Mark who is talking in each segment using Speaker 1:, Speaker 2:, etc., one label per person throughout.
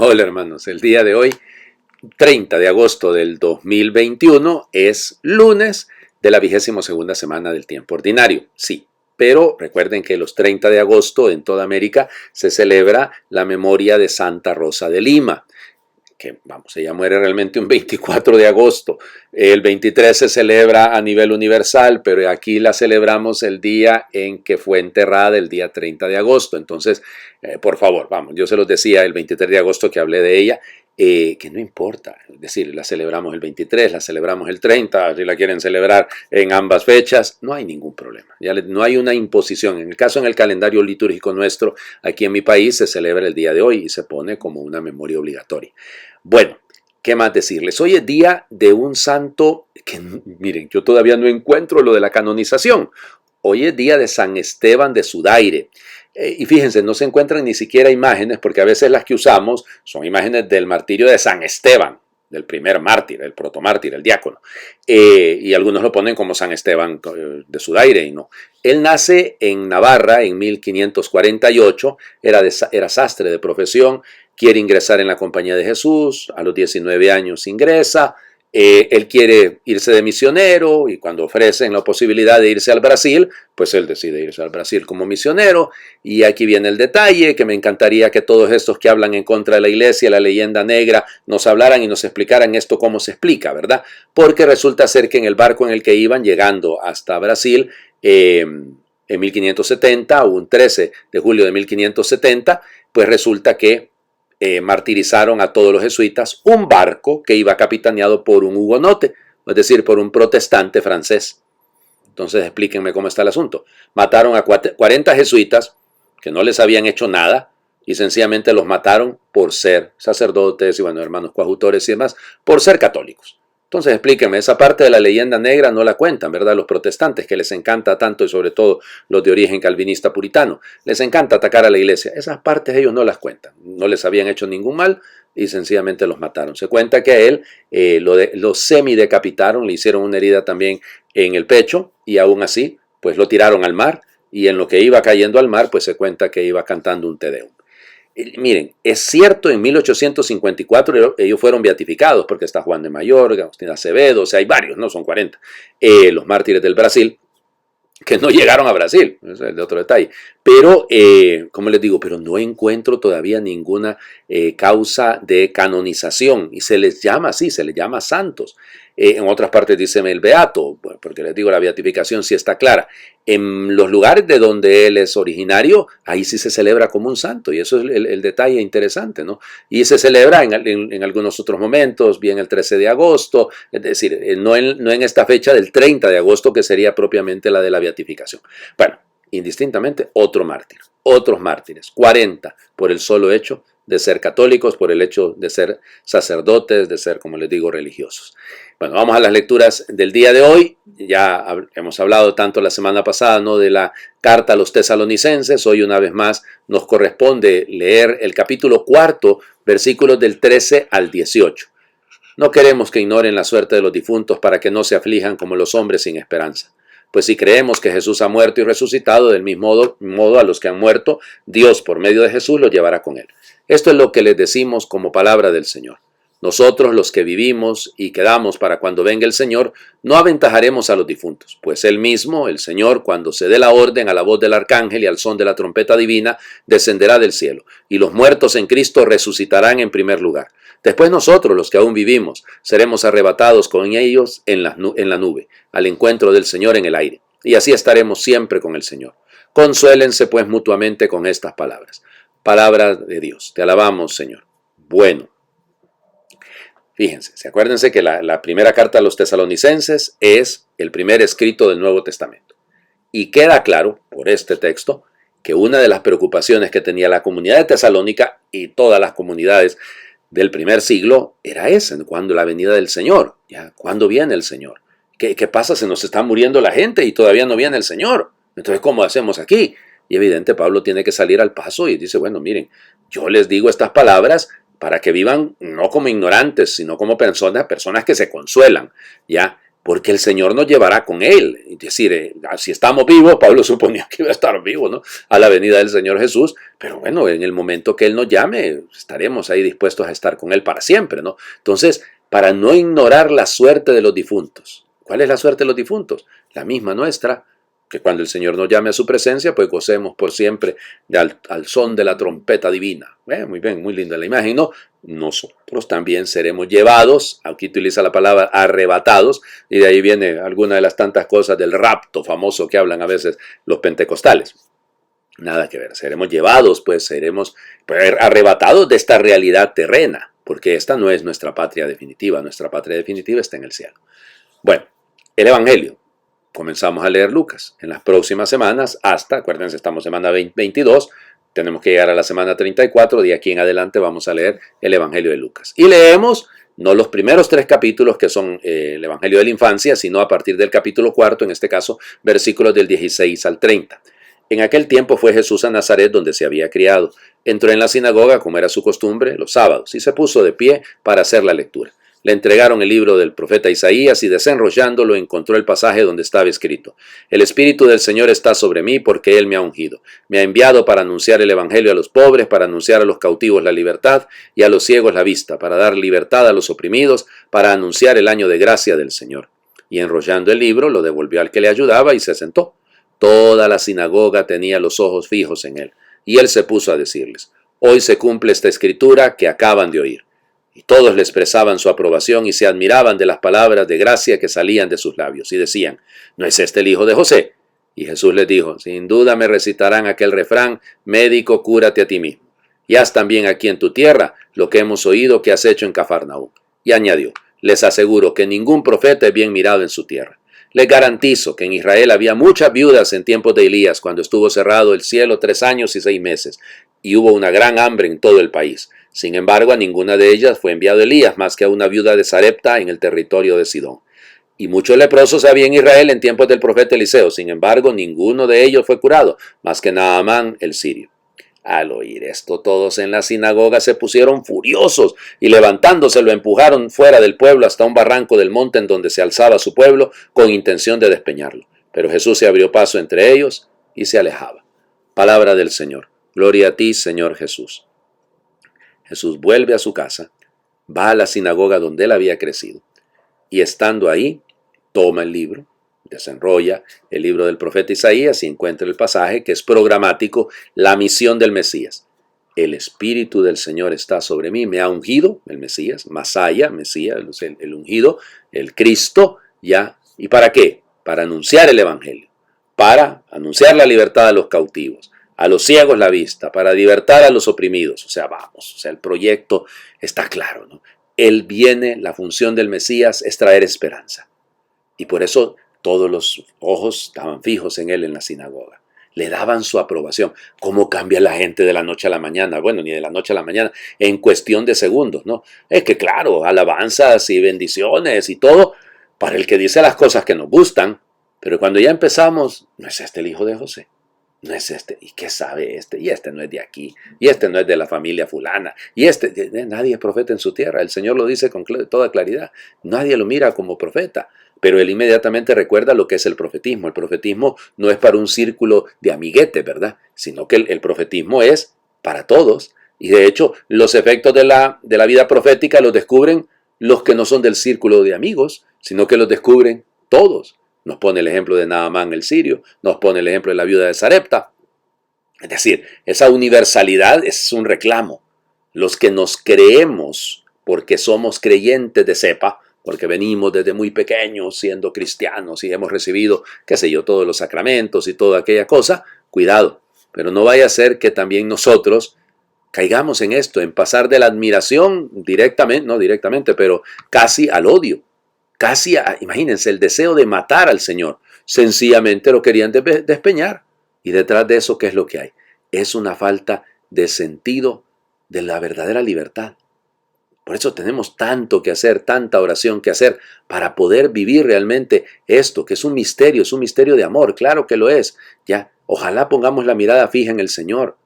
Speaker 1: Hola hermanos, el día de hoy, 30 de agosto del 2021, es lunes de la 22ª semana del tiempo ordinario. Sí, pero recuerden que los 30 de agosto en toda América se celebra la memoria de Santa Rosa de Lima, que vamos, ella muere realmente un 24 de agosto. El 23 se celebra a nivel universal, pero aquí la celebramos el día en que fue enterrada, el día 30 de agosto. Entonces, por favor, vamos, yo se los decía el 23 de agosto que hablé de ella, que no importa, es decir, la celebramos el 23, la celebramos el 30, si la quieren celebrar en ambas fechas, no hay ningún problema, no hay una imposición. En el caso en el calendario litúrgico nuestro, aquí en mi país se celebra el día de hoy y se pone como una memoria obligatoria. Bueno, ¿qué más decirles? Hoy es día de un santo que, miren, yo todavía no encuentro lo de la canonización. Hoy es día de San Esteban de Sudaire. Y fíjense, no se encuentran ni siquiera imágenes, porque a veces las que usamos son imágenes del martirio de San Esteban, del primer mártir, el protomártir, el diácono. Y algunos lo ponen como San Esteban de Sudaire, y no. Él nace en Navarra en 1548, era sastre de profesión, quiere ingresar en la Compañía de Jesús, a los 19 años ingresa. Él quiere irse de misionero y cuando ofrecen la posibilidad de irse al Brasil, pues él decide irse al Brasil como misionero. Y aquí viene el detalle, que me encantaría que todos estos que hablan en contra de la iglesia, la leyenda negra, nos hablaran y nos explicaran esto cómo se explica, ¿verdad? Porque resulta ser que en el barco en el que iban llegando hasta Brasil, en 1570, o un 13 de julio de 1570, pues resulta que martirizaron a todos los jesuitas un barco que iba capitaneado por un hugonote, es decir, por un protestante francés. Entonces explíquenme cómo está el asunto. Mataron a 40 jesuitas que no les habían hecho nada y sencillamente los mataron por ser sacerdotes y bueno, hermanos coadjutores y demás, por ser católicos. Entonces explíquenme, esa parte de la leyenda negra no la cuentan, ¿verdad? Los protestantes, que les encanta tanto, y sobre todo los de origen calvinista puritano, les encanta atacar a la iglesia. Esas partes ellos no las cuentan, no les habían hecho ningún mal y sencillamente los mataron. Se cuenta que a él lo semidecapitaron, le hicieron una herida también en el pecho y aún así, pues lo tiraron al mar y en lo que iba cayendo al mar, pues se cuenta que iba cantando un Te Deum. Miren, es cierto, en 1854 ellos fueron beatificados, porque está Juan de Mayorga, Agustín Acevedo, o sea, hay varios, no son 40, los mártires del Brasil, que no llegaron a Brasil, ese es el de otro detalle. Pero, como les digo, pero no encuentro todavía ninguna causa de canonización, y se les llama así, se les llama santos. En otras partes dicen el beato, porque les digo, la beatificación sí está clara. En los lugares de donde él es originario, ahí sí se celebra como un santo, y eso es el detalle interesante, ¿no? Y se celebra en algunos otros momentos, bien el 13 de agosto, es decir, no en esta fecha del 30 de agosto, que sería propiamente la de la beatificación. Bueno, indistintamente, otros mártires, 40 por el solo hecho de ser católicos, por el hecho de ser sacerdotes, de ser, como les digo, religiosos. Bueno, vamos a las lecturas del día de hoy. Ya hemos hablado tanto la semana pasada, ¿no?, de la carta a los tesalonicenses. Hoy una vez más nos corresponde leer el capítulo 4, versículos del 13 al 18. No queremos que ignoren la suerte de los difuntos para que no se aflijan como los hombres sin esperanza. Pues si creemos que Jesús ha muerto y resucitado, del mismo modo a los que han muerto, Dios por medio de Jesús los llevará con él. Esto es lo que les decimos como palabra del Señor. Nosotros, los que vivimos y quedamos para cuando venga el Señor, no aventajaremos a los difuntos, pues Él mismo, el Señor, cuando se dé la orden a la voz del arcángel y al son de la trompeta divina, descenderá del cielo, y los muertos en Cristo resucitarán en primer lugar. Después nosotros, los que aún vivimos, seremos arrebatados con ellos en la nube, al encuentro del Señor en el aire, y así estaremos siempre con el Señor. Consuélense pues mutuamente con estas palabras. Palabra de Dios. Te alabamos, Señor. Bueno. Fíjense, acuérdense que la primera carta a los tesalonicenses es el primer escrito del Nuevo Testamento. Y queda claro, por este texto, que una de las preocupaciones que tenía la comunidad de Tesalónica y todas las comunidades del primer siglo era esa, cuando la venida del Señor, ¿ya? ¿Cuándo viene el Señor? ¿Qué pasa? Se nos está muriendo la gente y todavía no viene el Señor. Entonces, ¿cómo hacemos aquí? Y evidente, Pablo tiene que salir al paso y dice, bueno, miren, yo les digo estas palabras para que vivan no como ignorantes, sino como personas que se consuelan, ¿ya? porque el Señor nos llevará con Él. Es decir, si estamos vivos, Pablo suponía que iba a estar vivo, ¿no? A la venida del Señor Jesús, pero bueno, en el momento que Él nos llame, estaremos ahí dispuestos a estar con Él para siempre, ¿no? Entonces, para no ignorar la suerte de los difuntos. ¿Cuál es la suerte de los difuntos? La misma nuestra, que cuando el Señor nos llame a su presencia, pues gocemos por siempre al son de la trompeta divina. Muy bien, muy linda la imagen, ¿no? Nosotros también seremos llevados, aquí utiliza la palabra arrebatados, y de ahí viene alguna de las tantas cosas del rapto famoso que hablan a veces los pentecostales. Nada que ver, seremos llevados, pues seremos arrebatados de esta realidad terrena, porque esta no es nuestra patria definitiva está en el cielo. Bueno, el Evangelio. Comenzamos a leer Lucas. En las próximas semanas, acuérdense, estamos semana 22, tenemos que llegar a la semana 34, de aquí en adelante vamos a leer el Evangelio de Lucas. Y leemos no los primeros 3 capítulos que son el Evangelio de la infancia, sino a partir del capítulo 4, en este caso, versículos del 16 al 30. En aquel tiempo fue Jesús a Nazaret, donde se había criado. Entró en la sinagoga, como era su costumbre, los sábados, y se puso de pie para hacer la lectura. Le entregaron el libro del profeta Isaías y desenrollándolo encontró el pasaje donde estaba escrito: El Espíritu del Señor está sobre mí porque Él me ha ungido. Me ha enviado para anunciar el Evangelio a los pobres, para anunciar a los cautivos la libertad y a los ciegos la vista, para dar libertad a los oprimidos, para anunciar el año de gracia del Señor. Y enrollando el libro lo devolvió al que le ayudaba y se sentó. Toda la sinagoga tenía los ojos fijos en él. Y él se puso a decirles: Hoy se cumple esta escritura que acaban de oír. Y todos le expresaban su aprobación y se admiraban de las palabras de gracia que salían de sus labios. Y decían: ¿No es este el hijo de José? Y Jesús les dijo: Sin duda me recitarán aquel refrán: Médico, cúrate a ti mismo. Y haz también aquí en tu tierra lo que hemos oído que has hecho en Cafarnaúm. Y añadió: Les aseguro que ningún profeta es bien mirado en su tierra. Les garantizo que en Israel había muchas viudas en tiempos de Elías, cuando estuvo cerrado el cielo 3 años y 6 meses, y hubo una gran hambre en todo el país. Sin embargo, a ninguna de ellas fue enviado Elías, más que a una viuda de Sarepta en el territorio de Sidón. Y muchos leprosos había en Israel en tiempos del profeta Eliseo. Sin embargo, ninguno de ellos fue curado, más que Naamán el sirio. Al oír esto, todos en la sinagoga se pusieron furiosos y levantándose lo empujaron fuera del pueblo hasta un barranco del monte en donde se alzaba su pueblo con intención de despeñarlo. Pero Jesús se abrió paso entre ellos y se alejaba. Palabra del Señor. Gloria a ti, Señor Jesús. Jesús vuelve a su casa, va a la sinagoga donde él había crecido y estando ahí, toma el libro, desenrolla el libro del profeta Isaías y encuentra el pasaje que es programático, la misión del Mesías. El Espíritu del Señor está sobre mí, me ha ungido, el Mesías, Masaya, Mesías, el ungido, el Cristo, ya. ¿Y para qué? Para anunciar el Evangelio, para anunciar la libertad a los cautivos, a los ciegos la vista, para libertar a los oprimidos. O sea, el proyecto está claro, ¿no? Él viene, la función del Mesías es traer esperanza. Y por eso todos los ojos estaban fijos en él en la sinagoga. Le daban su aprobación. ¿Cómo cambia la gente de la noche a la mañana? Bueno, ni de la noche a la mañana, en cuestión de segundos, ¿no? Es que claro, alabanzas y bendiciones y todo, para el que dice las cosas que nos gustan, pero cuando ya empezamos, ¿no es este el hijo de José? No es este, ¿y qué sabe este? Y este no es de aquí, y este no es de la familia fulana, y nadie es profeta en su tierra. El Señor lo dice con toda claridad, nadie lo mira como profeta, pero él inmediatamente recuerda lo que es el profetismo. El profetismo no es para un círculo de amiguetes, ¿verdad? Sino que el profetismo es para todos, y de hecho los efectos de la vida profética los descubren los que no son del círculo de amigos, sino que los descubren todos. Nos pone el ejemplo de Naamán el sirio, nos pone el ejemplo de la viuda de Sarepta. Es decir, esa universalidad es un reclamo. Los que nos creemos porque somos creyentes de cepa, porque venimos desde muy pequeños siendo cristianos y hemos recibido, qué sé yo, todos los sacramentos y toda aquella cosa, cuidado, pero no vaya a ser que también nosotros caigamos en esto, en pasar de la admiración directamente, no directamente, pero casi al odio. Imagínense, el deseo de matar al Señor. Sencillamente lo querían despeñar. Y detrás de eso, ¿qué es lo que hay? Es una falta de sentido de la verdadera libertad. Por eso tenemos tanto que hacer, tanta oración que hacer para poder vivir realmente esto, que es un misterio de amor, claro que lo es. Ya, ojalá pongamos la mirada fija en el Señor.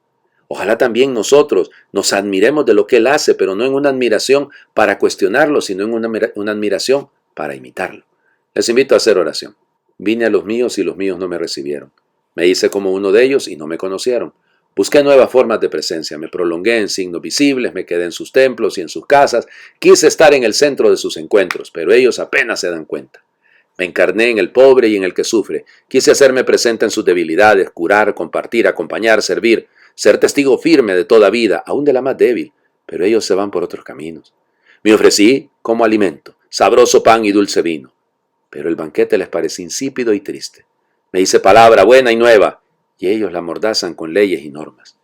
Speaker 1: Ojalá también nosotros nos admiremos de lo que Él hace, pero no en una admiración para cuestionarlo, sino en una admiración para imitarlo. Les invito a hacer oración. Vine a los míos y los míos no me recibieron. Me hice como uno de ellos y no me conocieron. Busqué nuevas formas de presencia, me prolongué en signos visibles, me quedé en sus templos y en sus casas, quise estar en el centro de sus encuentros, pero ellos apenas se dan cuenta. Me encarné en el pobre y en el que sufre, quise hacerme presente en sus debilidades, curar, compartir, acompañar, servir, ser testigo firme de toda vida, aún de la más débil, pero ellos se van por otros caminos. Me ofrecí como alimento, sabroso pan y dulce vino, pero el banquete les parece insípido y triste. Me hice palabra buena y nueva, y ellos la amordazan con leyes y normas.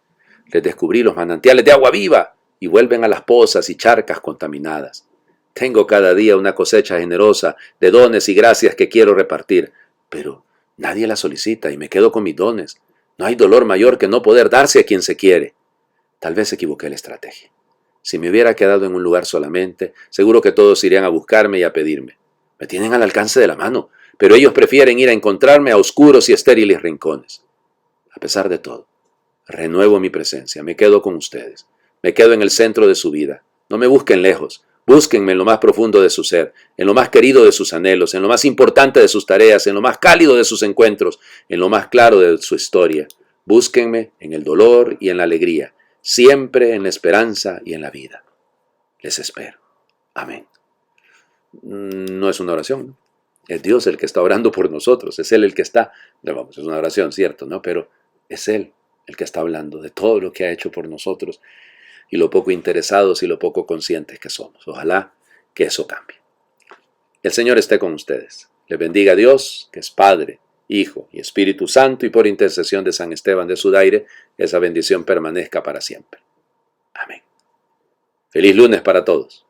Speaker 1: Les descubrí los manantiales de agua viva y vuelven a las pozas y charcas contaminadas. Tengo cada día una cosecha generosa de dones y gracias que quiero repartir, pero nadie la solicita y me quedo con mis dones. No hay dolor mayor que no poder darse a quien se quiere. Tal vez equivoqué la estrategia. Si me hubiera quedado en un lugar solamente, seguro que todos irían a buscarme y a pedirme. Me tienen al alcance de la mano, pero ellos prefieren ir a encontrarme a oscuros y estériles rincones. A pesar de todo, renuevo mi presencia, me quedo con ustedes, me quedo en el centro de su vida. No me busquen lejos, búsquenme en lo más profundo de su ser, en lo más querido de sus anhelos, en lo más importante de sus tareas, en lo más cálido de sus encuentros, en lo más claro de su historia. Búsquenme en el dolor y en la alegría, siempre en la esperanza y en la vida. Les espero. Amén. No es una oración, ¿no? Es Dios el que está orando por nosotros, es Él el que está, vamos, es una oración, cierto, ¿no? Pero es Él el que está hablando de todo lo que ha hecho por nosotros y lo poco interesados y lo poco conscientes que somos. Ojalá que eso cambie. El Señor esté con ustedes. Les bendiga a Dios, que es Padre, Hijo y Espíritu Santo, y por intercesión de San Esteban de Sudaire, esa bendición permanezca para siempre. Amén. Feliz lunes para todos.